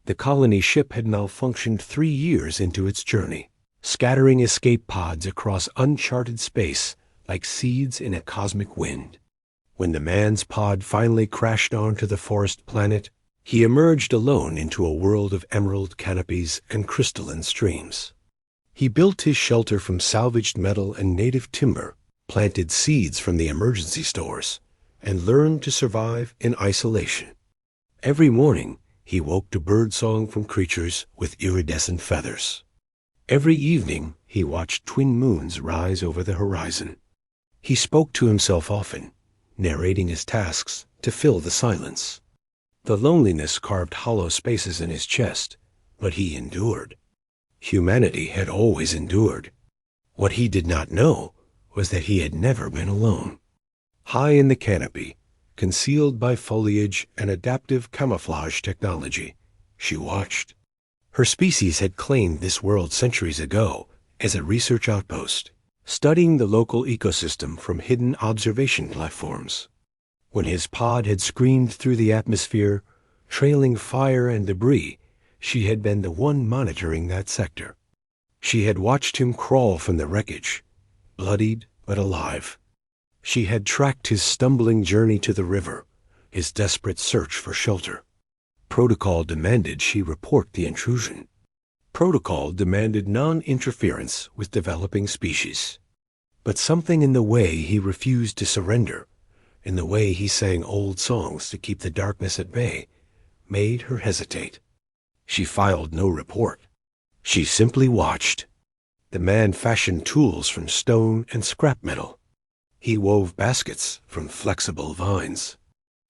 The colony ship had malfunctioned 3 years into its journey, scattering escape pods across uncharted space like seeds in a cosmic wind. When the man's pod finally crashed onto the forest planet, he emerged alone into a world of emerald canopies and crystalline streams. He built his shelter from salvaged metal and native timber, planted seeds from the emergency stores, and learned to survive in isolation. Every morning, he woke to birdsong from creatures with iridescent feathers. Every evening, he watched twin moons rise over the horizon. He spoke to himself often, narrating his tasks to fill the silence. The loneliness carved hollow spaces in his chest, but he endured. Humanity had always endured. What he did not know was that he had never been alone. High in the canopy, concealed by foliage and adaptive camouflage technology, she watched. Her species had claimed this world centuries ago as a research outpost, studying the local ecosystem from hidden observation platforms. When his pod had screamed through the atmosphere, trailing fire and debris, she had been the one monitoring that sector. She had watched him crawl from the wreckage, bloodied but alive. She had tracked his stumbling journey to the river, his desperate search for shelter. Protocol demanded she report the intrusion. Protocol demanded non-interference with developing species. But something in the way he refused to surrender, in the way he sang old songs to keep the darkness at bay, made her hesitate. She filed no report. She simply watched. The man fashioned tools from stone and scrap metal. He wove baskets from flexible vines.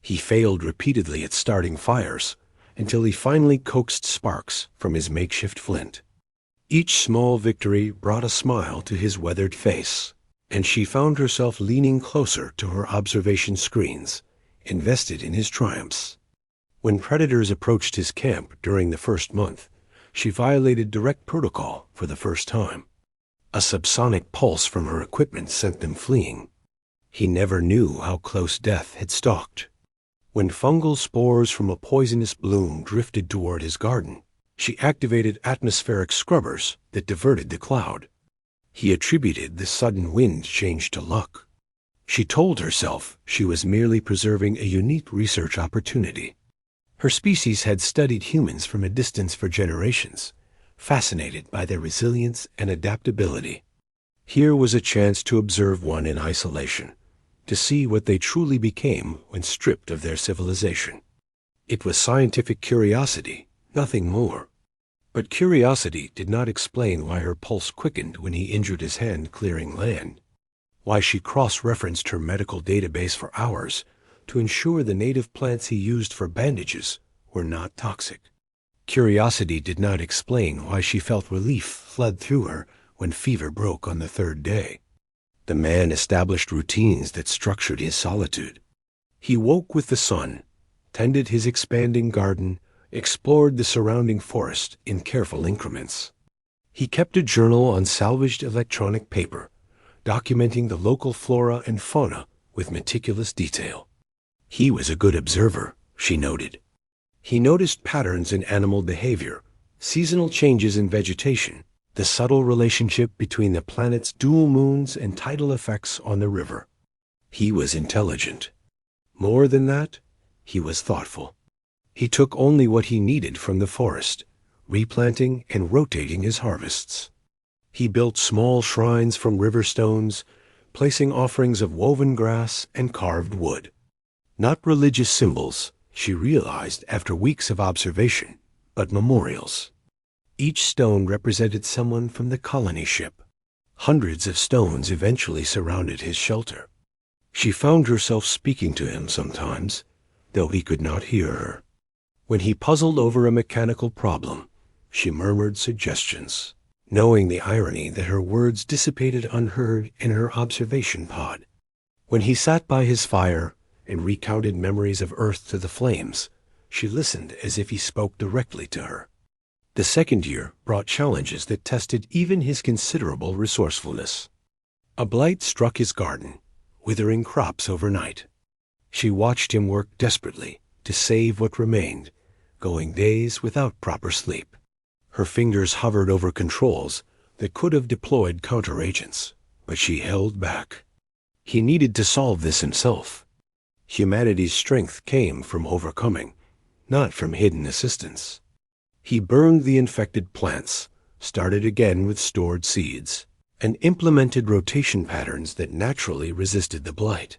He failed repeatedly at starting fires until he finally coaxed sparks from his makeshift flint. Each small victory brought a smile to his weathered face, and she found herself leaning closer to her observation screens, invested in his triumphs. When predators approached his camp during the first month, she violated direct protocol for the first time. A subsonic pulse from her equipment sent them fleeing. He never knew how close death had stalked. When fungal spores from a poisonous bloom drifted toward his garden, she activated atmospheric scrubbers that diverted the cloud. He attributed the sudden wind change to luck. She told herself she was merely preserving a unique research opportunity. Her species had studied humans from a distance for generations, fascinated by their resilience and adaptability. Here was a chance to observe one in isolation, to see what they truly became when stripped of their civilization. It was scientific curiosity, nothing more. But curiosity did not explain why her pulse quickened when he injured his hand clearing land, why she cross-referenced her medical database for hours to ensure the native plants he used for bandages were not toxic. Curiosity did not explain why she felt relief flood through her when fever broke on the 3rd day. The man established routines that structured his solitude. He woke with the sun, tended his expanding garden, explored the surrounding forest in careful increments. He kept a journal on salvaged electronic paper, documenting the local flora and fauna with meticulous detail. He was a good observer, she noted. He noticed patterns in animal behavior, seasonal changes in vegetation, the subtle relationship between the planet's dual moons and tidal effects on the river. He was intelligent. More than that, he was thoughtful. He took only what he needed from the forest, replanting and rotating his harvests. He built small shrines from river stones, placing offerings of woven grass and carved wood. Not religious symbols, she realized after weeks of observation, but memorials. Each stone represented someone from the colony ship. Hundreds of stones eventually surrounded his shelter. She found herself speaking to him sometimes, though he could not hear her. When he puzzled over a mechanical problem, she murmured suggestions, knowing the irony that her words dissipated unheard in her observation pod. When he sat by his fire and recounted memories of Earth to the flames, she listened as if he spoke directly to her. The second year brought challenges that tested even his considerable resourcefulness. A blight struck his garden, withering crops overnight. She watched him work desperately to save what remained, going days without proper sleep. Her fingers hovered over controls that could have deployed counter-agents, but she held back. He needed to solve this himself. Humanity's strength came from overcoming, not from hidden assistance. He burned the infected plants, started again with stored seeds, and implemented rotation patterns that naturally resisted the blight.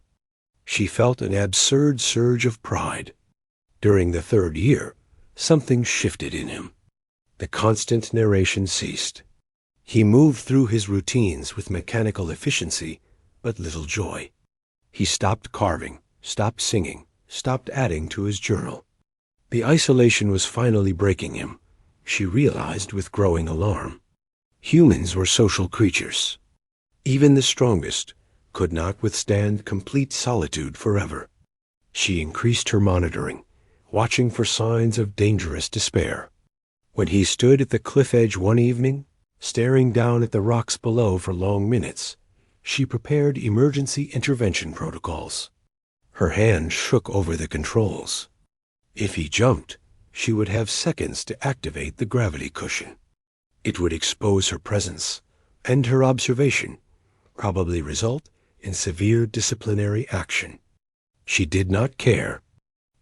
She felt an absurd surge of pride. During the 3rd year, something shifted in him. The constant narration ceased. He moved through his routines with mechanical efficiency, but little joy. He stopped carving, stopped singing, stopped adding to his journal. The isolation was finally breaking him, she realized with growing alarm. Humans were social creatures. Even the strongest could not withstand complete solitude forever. She increased her monitoring, watching for signs of dangerous despair. When he stood at the cliff edge one evening, staring down at the rocks below for long minutes, she prepared emergency intervention protocols. Her hand shook over the controls. If he jumped, she would have seconds to activate the gravity cushion. It would expose her presence, end her observation, probably result in severe disciplinary action. She did not care.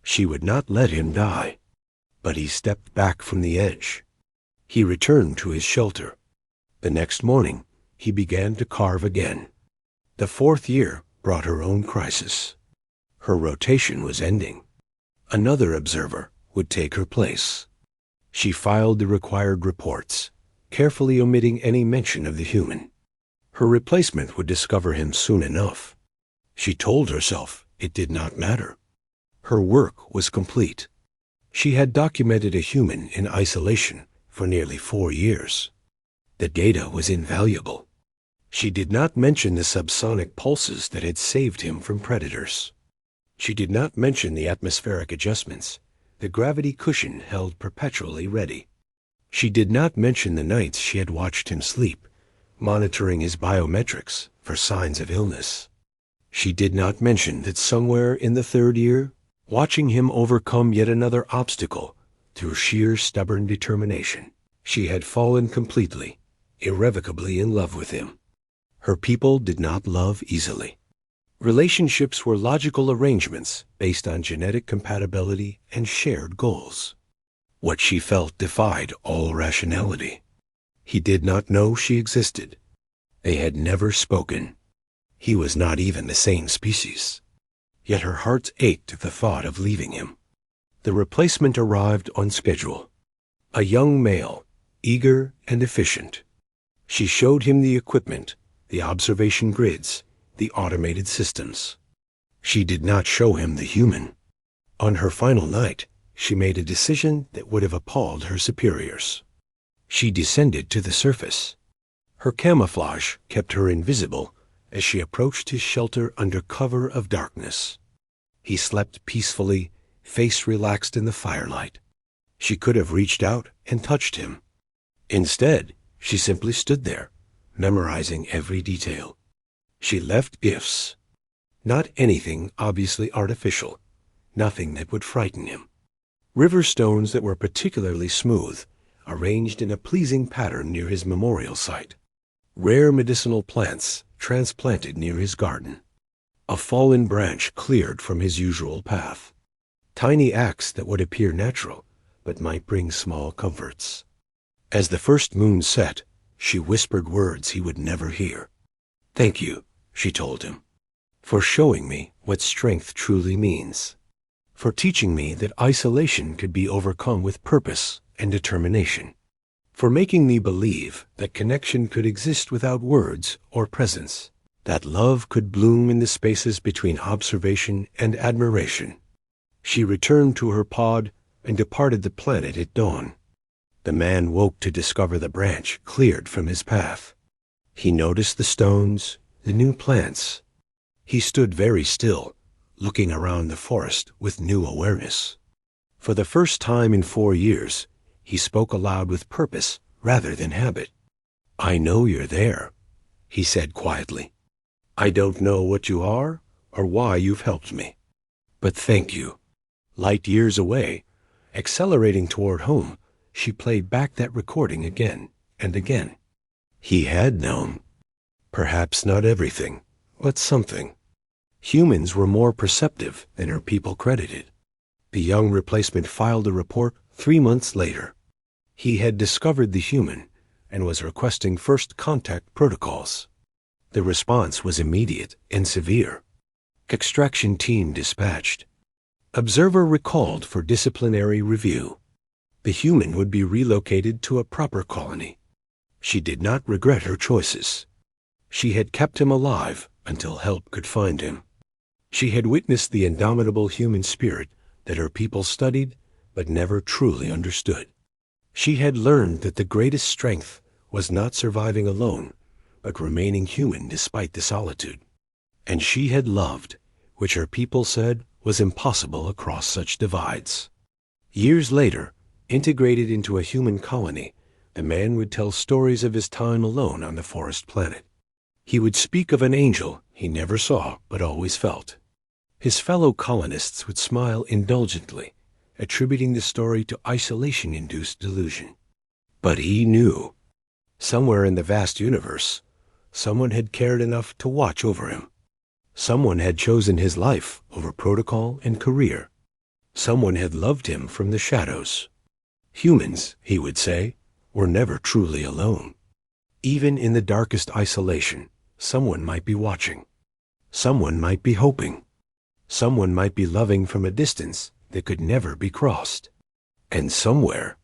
She would not let him die. But he stepped back from the edge. He returned to his shelter. The next morning, he began to carve again. The 4th year brought her own crisis. Her rotation was ending. Another observer would take her place. She filed the required reports, carefully omitting any mention of the human. Her replacement would discover him soon enough. She told herself it did not matter. Her work was complete. She had documented a human in isolation for nearly 4 years. The data was invaluable. She did not mention the subsonic pulses that had saved him from predators. She did not mention the atmospheric adjustments the gravity cushion held perpetually ready. She did not mention the nights she had watched him sleep, monitoring his biometrics for signs of illness. She did not mention that somewhere in the 3rd year, watching him overcome yet another obstacle through sheer stubborn determination, she had fallen completely, irrevocably in love with him. Her people did not love easily. Relationships were logical arrangements based on genetic compatibility and shared goals. What she felt defied all rationality. He did not know she existed. They had never spoken. He was not even the same species. Yet her heart ached at the thought of leaving him. The replacement arrived on schedule. A young male, eager and efficient. She showed him the equipment, the observation grids, the automated systems. She did not show him the human. On her final night, she made a decision that would have appalled her superiors. She descended to the surface. Her camouflage kept her invisible as she approached his shelter under cover of darkness. He slept peacefully, face relaxed in the firelight. She could have reached out and touched him. Instead, she simply stood there, memorizing every detail. She left gifts. Not anything obviously artificial, nothing that would frighten him. River stones that were particularly smooth, arranged in a pleasing pattern near his memorial site. Rare medicinal plants transplanted near his garden. A fallen branch cleared from his usual path. Tiny acts that would appear natural, but might bring small comforts. As the first moon set, she whispered words he would never hear. "Thank you," she told him, "for showing me what strength truly means, for teaching me that isolation could be overcome with purpose and determination, for making me believe that connection could exist without words or presence, that love could bloom in the spaces between observation and admiration." She returned to her pod and departed the planet at dawn. The man woke to discover the branch cleared from his path. He noticed the stones, the new plants. He stood very still, looking around the forest with new awareness. For the first time in 4 years, he spoke aloud with purpose rather than habit. "I know you're there," he said quietly. "I don't know what you are or why you've helped me. But thank you. Light years away, Accelerating toward home, she played back that recording again and again. He had known. Perhaps not everything, but something. Humans were more perceptive than her people credited. The young replacement filed a report 3 months later. He had discovered the human and was requesting first contact protocols. The response was immediate and severe. Extraction team dispatched. Observer recalled for disciplinary review. The human would be relocated to a proper colony. She did not regret her choices. She had kept him alive until help could find him. She had witnessed the indomitable human spirit that her people studied but never truly understood. She had learned that the greatest strength was not surviving alone, but remaining human despite the solitude. And she had loved, which her people said was impossible across such divides. Years later, integrated into a human colony, the man would tell stories of his time alone on the forest planet. He would speak of an angel he never saw but always felt. His fellow colonists would smile indulgently, attributing the story to isolation-induced delusion. But he knew. Somewhere in the vast universe, someone had cared enough to watch over him. Someone had chosen his life over protocol and career. Someone had loved him from the shadows. Humans, he would say, were never truly alone. Even in the darkest isolation, someone might be watching. Someone might be hoping. Someone might be loving from a distance that could never be crossed. And somewhere,